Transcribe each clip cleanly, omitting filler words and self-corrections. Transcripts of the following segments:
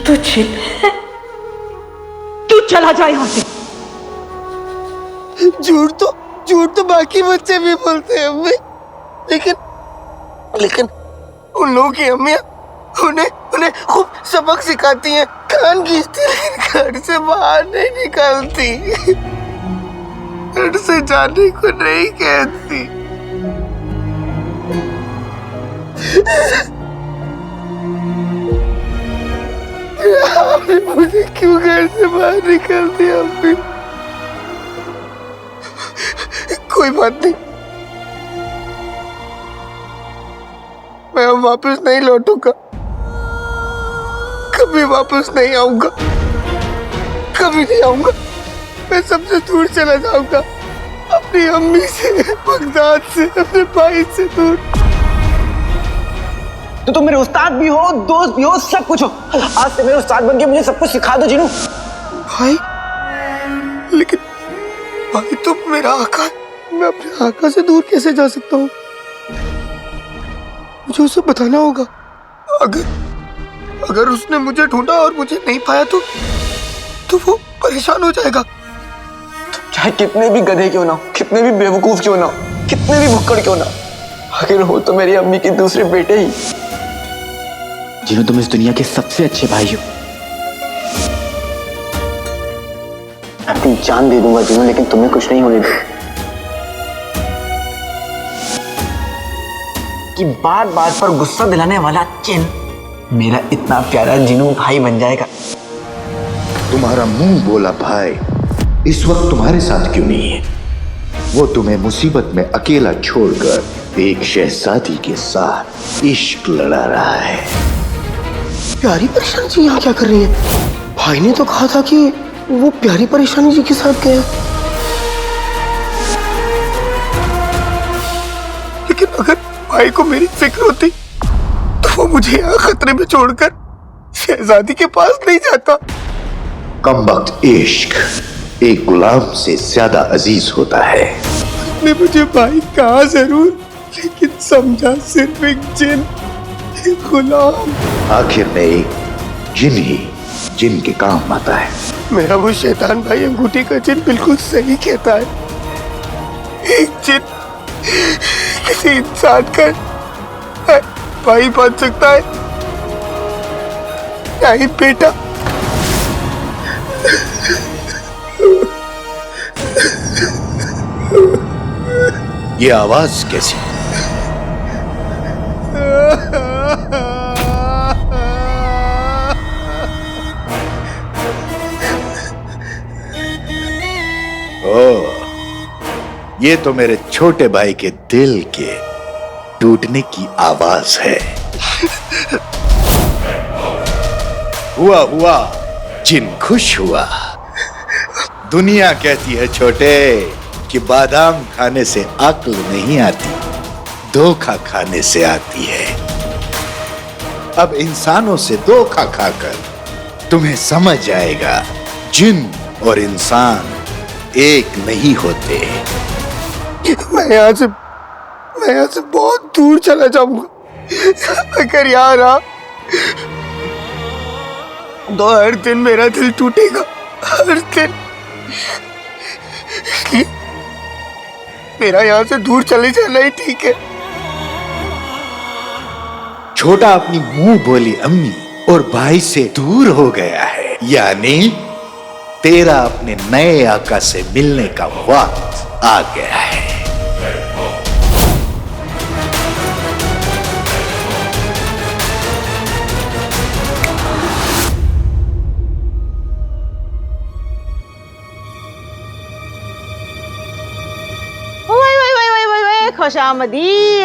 तू जिन है, तू चला जा यहाँ से। झूठ तो बाकी बच्चे भी बोलते हैं अम्मी, लेकिन उन लोगों की अम्मियां उन्हें खूब सबक सिखाती हैं, कान खींचती, लेकिन घर से बाहर नहीं निकालती, घर से जाने को नहीं कहती। आपने मुझे क्यों घर से बाहर निकाल दिया अम्मी? कोई बात नहीं, मैं अब वापस नहीं लौटूंगा, कभी वापस नहीं आऊंगा, कभी नहीं आऊंगा। मैं सबसे दूर चला जाऊंगा, अपनी अम्मी से, बगदाद से, अपने भाई से दूर। तो तुम मेरे उस्ताद भी हो, दोस्त भी हो, सब कुछ हो। आज से मेरे उस्ताद बन के मुझे सब कुछ सिखा दो जीनू। भाई, लेकिन भाई तो मेरा आका है, मैं अपने आका से दूर कैसे जा सकता हूँ? मुझे उसे बताना होगा। अगर उसने मुझे ढूंढा और मुझे नहीं पाया तो वो परेशान हो जाएगा। चाहे कितने भी गधे क्यों ना हो, कितने भी बेवकूफ क्यों ना हो, कितने भी भुक्कड़ क्यों ना, आखिर हो तो मेरी अम्मी के दूसरे बेटे ही। जिन्हों तुम इस दुनिया के सबसे अच्छे भाई हो। अपनी जान दे दूंगा जिन्हों, लेकिन तुम्हें कुछ नहीं होने दूंगा। कि बार बार पर गुस्सा दिलाने वाला चिन मेरा इतना प्यारा जिनू भाई बन जाएगा। तुम्हारा मुंह बोला भाई इस वक्त तुम्हारे साथ क्यों नहीं है? वो तुम्हें मुसीबत में अकेला छोड़कर एक शहजादी के साथ इश्क लड़ा रहा है। प्यारी परेशानी जी यहाँ क्या कर रही है? भाई ने तो कहा था कि वो प्यारी परेशानी जी के साथ गया। लेकिन अगर भाई को मेरी फिक्र होती तो वो मुझे यहाँ खतरे में छोड़कर शहजादी के पास नहीं जाता। कमबख्त इश्क एक गुलाम से ज्यादा अजीज होता है। उसने मुझे भाई कहा जरूर, लेकिन समझा सिर्फ एक जिन, एक गुलाम। आखिर में एक जिन ही जिन के काम आता है। मेरा वो शैतान भाई अंगूठी का जिन बिल्कुल सही कहता है। एक जिन किसी इंसान का भाई बन सकता है, नहीं बेटा। ये आवाज कैसी? ओह, ये तो मेरे छोटे भाई के दिल के टूटने की आवाज है। हुआ जिन खुश हुआ। दुनिया कहती है छोटे कि बादाम खाने से अक्ल नहीं आती, धोखा खाने से आती है। अब इंसानों से धोखा खाकर तुम्हें समझ आएगा जिन और इंसान एक नहीं होते। मैं यहाँ से बहुत दूर चला जाऊंगा। अगर यहाँ रहा तो हर दिन मेरा दिल टूटेगा, हर दिन। इसलिए मेरा यहाँ से दूर चले जाना ही ठीक है। छोटा अपनी मुंह बोली अम्मी और भाई से दूर हो गया है, यानी तेरा अपने नए आका से मिलने का वक्त आ गया है।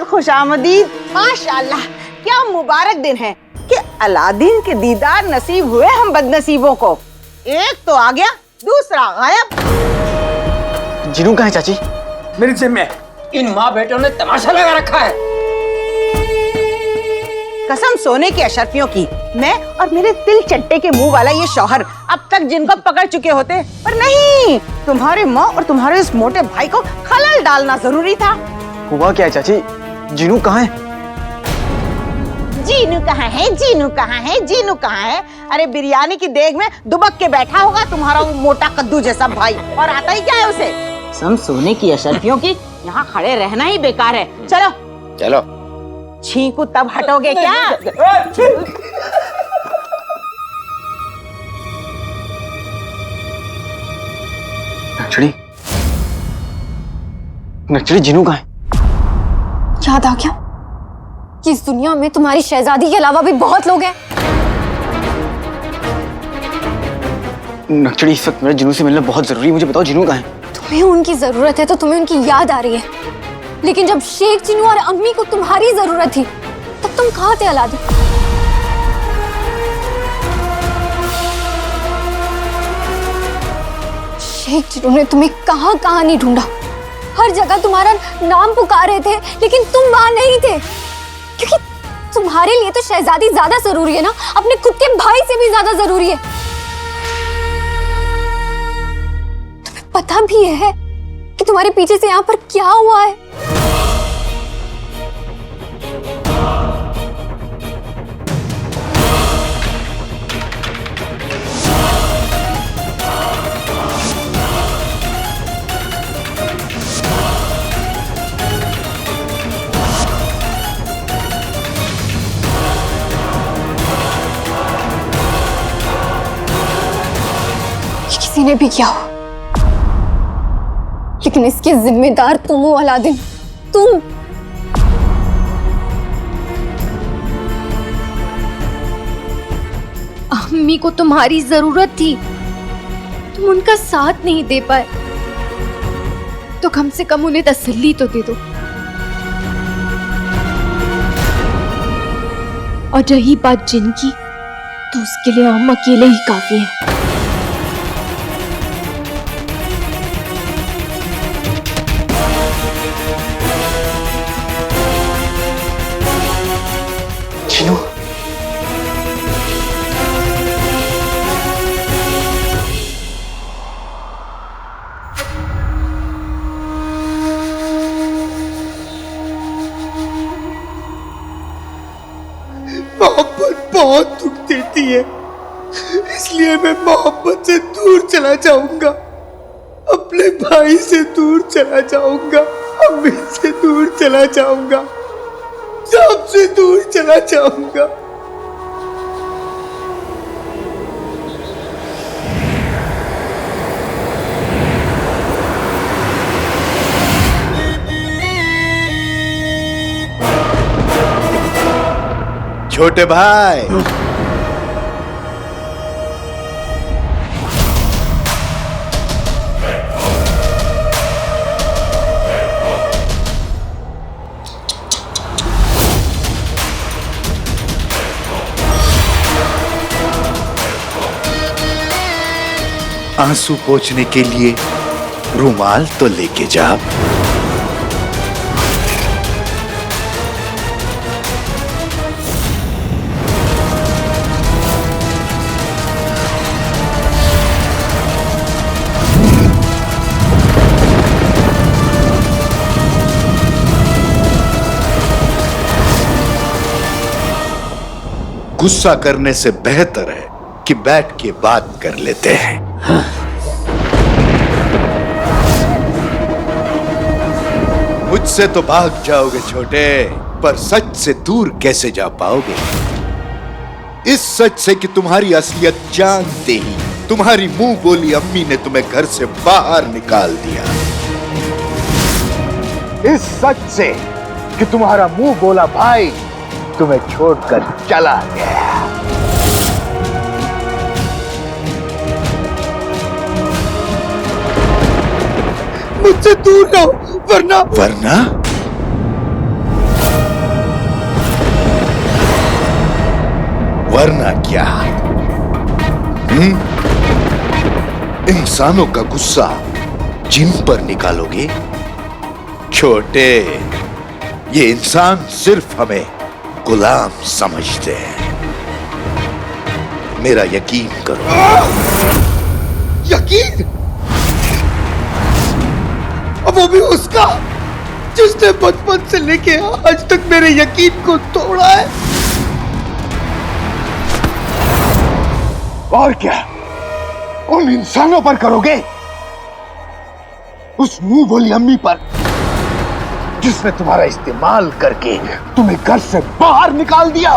खुशामदीद माशाल्लाह, क्या मुबारक दिन है कि अलादीन के दीदार नसीब हुए हम बदनसीबों को। एक तो आ गया, दूसरा गायब। जिनू कहाँ है चाची? मेरी जिम में इन माँ बेटों ने तमाशा लगा रखा है। कसम सोने की अशरफियों की, मैं और मेरे तिल चट्टे के मुंह वाला ये शौहर अब तक जिनको पकड़ चुके होते, पर नहीं, तुम्हारी माँ और तुम्हारे इस मोटे भाई को खलल डालना जरूरी था। हुआ क्या है चाची? जिनू कहाँ है? जीनू कहाँ है, जीनू कहाँ है, जीनू कहाँ है? अरे बिरयानी की देग में दुबक के बैठा होगा तुम्हारा वो मोटा कद्दू जैसा भाई, और आता ही क्या है उसे? सम सोने की अशर्फियों की यहाँ खड़े रहना ही बेकार है। चलो चलो। छींकू तब हटोगे क्या? नक्सड़ी, नक्सड़ी जीनू कहाँ है? याद आ गया कि इस दुनिया में तुम्हारी शहजादी के अलावा भी बहुत लोग हैं। नक्सड़ी, इस वक्त मेरा जीनू से मिलना बहुत जरूरी है, मुझे बताओ जीनू कहाँ है? तुम्हें उनकी जरूरत है तो तुम्हें उनकी याद आ रही है, लेकिन जब शेख जीनू और अम्मी को तुम्हारी जरूरत थी तब तुम कहाँ थे अलादीन? शेख जीनू ने तुम्हें कहाँ कहाँ नहीं ढूंढा, हर जगह तुम्हारा नाम पुकार रहे थे, लेकिन तुम वहां नहीं थे, क्योंकि तुम्हारे लिए तो शहजादी ज्यादा जरूरी है ना, अपने खुद के भाई से भी ज्यादा जरूरी है। तुम्हें पता भी है कि तुम्हारे पीछे से यहाँ पर क्या हुआ है? किसी ने भी किया हो, लेकिन इसके जिम्मेदार तुम हो अलादीन, तुम। अम्मी को तुम्हारी जरूरत थी, तुम उनका साथ नहीं दे पाए, तो कम से कम उन्हें तसल्ली तो दे दो। और रही बात जिन की, तो उसके लिए हम अकेले ही काफी हैं। जीनू, मोहब्बत बहुत दुख देती है, इसलिए मैं मोहब्बत से दूर चला जाऊंगा, अपने भाई से दूर चला जाऊंगा, अम्मी से दूर चला जाऊंगा, सबसे दूर चला जाऊंगा। छोटे भाई, आंसू पोंछने के लिए रुमाल तो लेके जा। गुस्सा करने से बेहतर है कि बैठ के बात कर लेते हैं। मुझसे तो भाग जाओगे छोटे, पर सच से दूर कैसे जा पाओगे? इस सच से कि तुम्हारी असलियत जानते ही तुम्हारी मुंह बोली अम्मी ने तुम्हें घर से बाहर निकाल दिया। इस सच से कि तुम्हारा मुंह बोला भाई तुम्हें छोड़कर चला गया। मुझसे दूर रहो, वरना वरना वरना क्या? इंसानों का गुस्सा जिन पर निकालोगे? छोटे, ये इंसान सिर्फ हमें गुलाम समझते हैं। मेरा यकीन करो। यकीन? अब वो भी उसका, जिसने बचपन से लेके आज तक मेरे यकीन को तोड़ा है। और क्या उन इंसानों पर करोगे? उस मुंह बोली अम्मी पर जिसने तुम्हारा इस्तेमाल करके तुम्हें घर से बाहर निकाल दिया?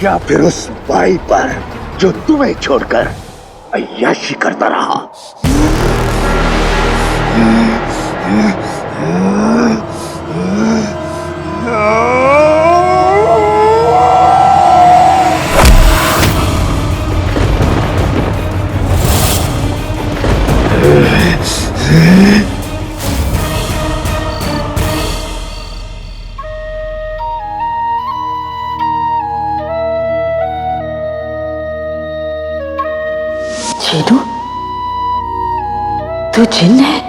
या फिर उस भाई पर जो तुम्हें छोड़कर अय्याशी करता रहा? चीनू, तू जिन्न है?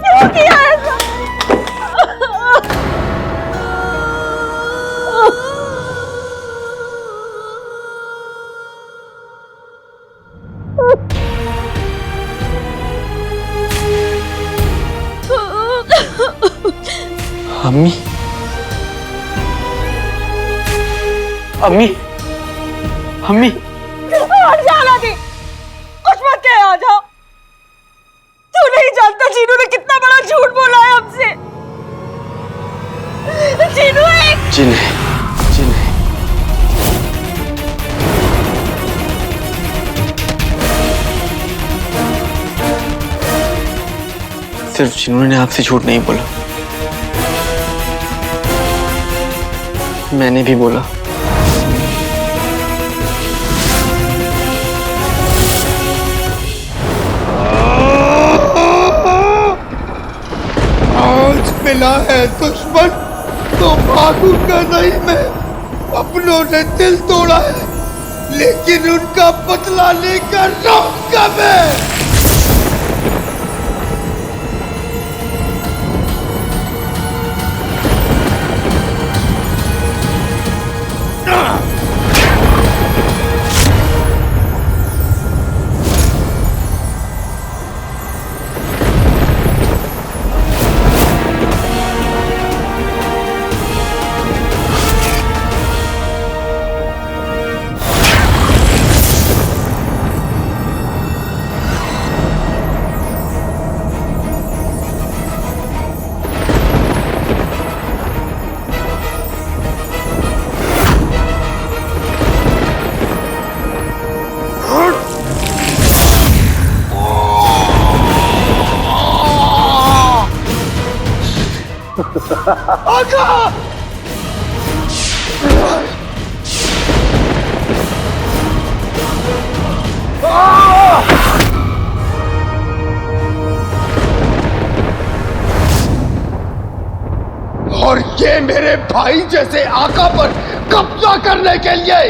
क्यों किया ऐसा? अम्मी, अम्मी, अम्मी, और जाना थी, कुछ मत कहे, आ जाओ। तू नहीं जानता चीनू ने कितना बड़ा झूठ बोला है हमसे। चीनू एक जिन है, जिन है। सिर्फ जिन्होंने ने आपसे झूठ नहीं बोला, मैंने भी बोला। आज मिला है दुश्मन तो भागूंगा नहीं मैं। अपनों ने दिल तोड़ा है लेकिन उनका बदला लेकर रहूंगा मैं। और ये मेरे भाई जैसे आका पर कब्जा करने के लिए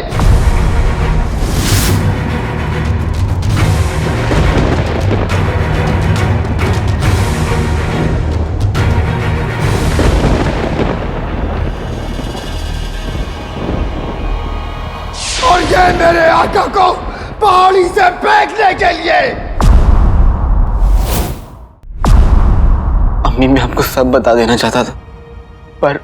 और ये मेरे आका को पहाड़ी से फेंकने के लिए। अम्मी, मैं आपको सब बता देना चाहता था पर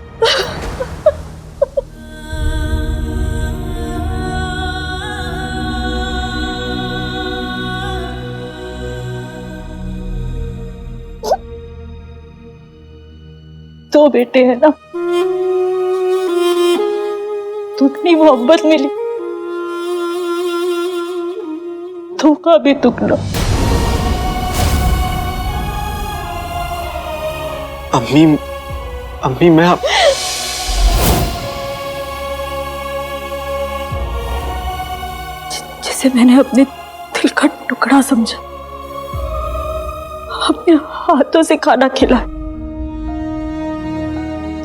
दो बेटे हैं ना, दुगनी मोहब्बत मिली, धोखा भी दुगना। अम्मी, अम्मी मैं आप जिसे मैंने अपने दिल का टुकड़ा समझा, अपने हाथों से खाना खिलाया,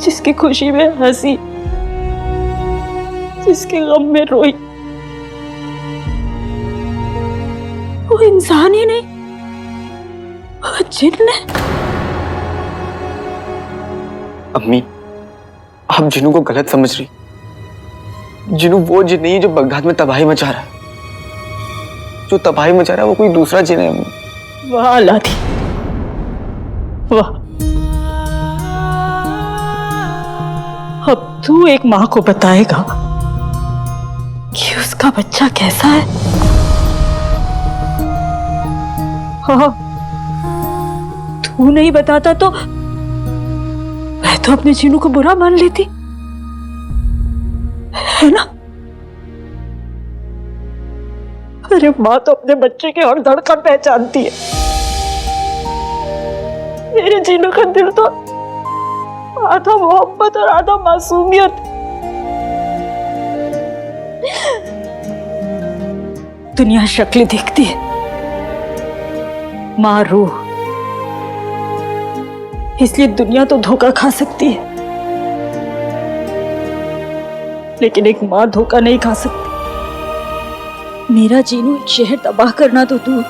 जिसकी खुशी में हंसी, जिसके गम में रोई, वो इंसान ही नहीं, वो जिन ने? अम्मी, आप जिनू को गलत समझ रही। जिनू वो जिन नहीं है जो बगदाद में तबाही मचा रहा है। जो तबाही मचा रहा है वो कोई दूसरा जिन है अम्मी। वाह लादी, वाह। अब तू एक माँ को बताएगा कि उसका बच्चा कैसा है। हाँ, तू नहीं बताता तो मैं तो अपने जीनू को बुरा मान लेती, है ना? अरे माँ तो अपने बच्चे के हर धड़कन पहचानती है। मेरे जीनू का दिल तो आधा मोहब्बत और आधा मासूमियत। दुनिया शक्ल देखती है, माँ रूह। इसलिए दुनिया तो धोखा खा सकती है, लेकिन एक माँ धोखा नहीं खा सकती। मेरा जीनू एक शहर तबाह करना तो दूर,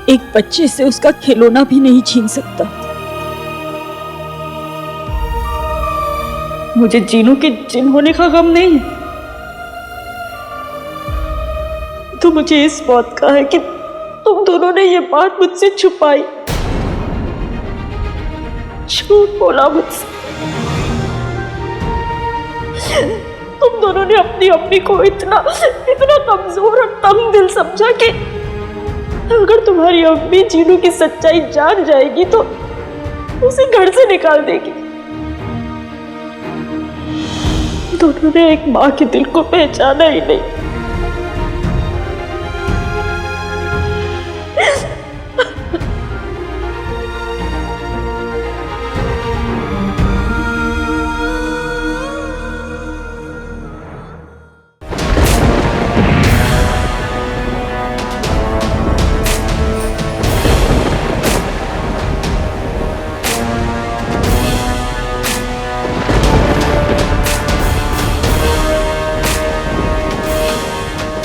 एक बच्चे से उसका खिलौना भी नहीं छीन सकता। मुझे जीनू के जिन होने का गम नहीं है, तो मुझे इस बात का है कि तुम दोनों ने ये बात मुझसे छुपाई, झूठ बोला मुझसे। तुम दोनों ने अपनी अम्मी को इतना कमजोर और तंग दिल समझा कि अगर तुम्हारी अम्मी जीनू की सच्चाई जान जाएगी तो उसे घर से निकाल देगी। दोनों ने एक माँ के दिल को पहचाना ही नहीं।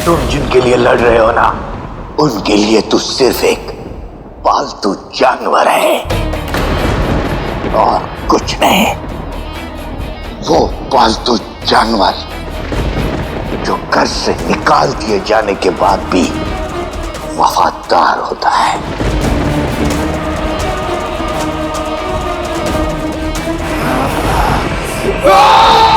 तुम जिनके लिए लड़ रहे हो ना, उनके लिए तू सिर्फ एक पालतू जानवर है और कुछ नहीं। वो पालतू जानवर जो घर से निकाल दिए जाने के बाद भी वफादार होता है। Ah!